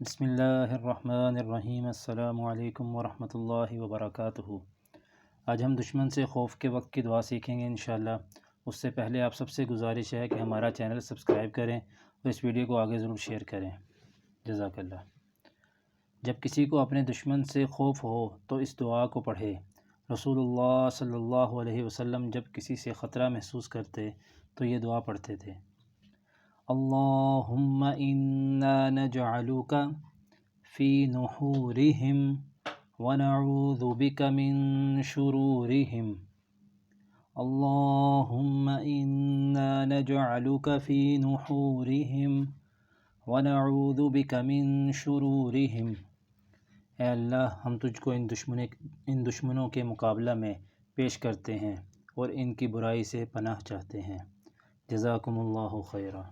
بسم اللہ الرحمن الرحیم۔ السلام علیکم ورحمۃ اللہ وبرکاتہ۔ آج ہم دشمن سے خوف کے وقت کی دعا سیکھیں گے انشاءاللہ۔ اس سے پہلے آپ سب سے گزارش ہے کہ ہمارا چینل سبسکرائب کریں اور اس ویڈیو کو آگے ضرور شیئر کریں، جزاک اللہ۔ جب کسی کو اپنے دشمن سے خوف ہو تو اس دعا کو پڑھے۔ رسول اللہ صلی اللہ علیہ وسلم جب کسی سے خطرہ محسوس کرتے تو یہ دعا پڑھتے تھے: اللہم انا نجعلک فی نحورہم ونعوذ بک من شرورہم۔ اللہم انا نجعلک فی نحورہم ونعوذ بک من شرورہم۔ اے اللہ، ہم تجھ کو ان دشمنوں کے مقابلہ میں پیش کرتے ہیں اور ان کی برائی سے پناہ چاہتے ہیں۔ جزاکم اللہ خیرا۔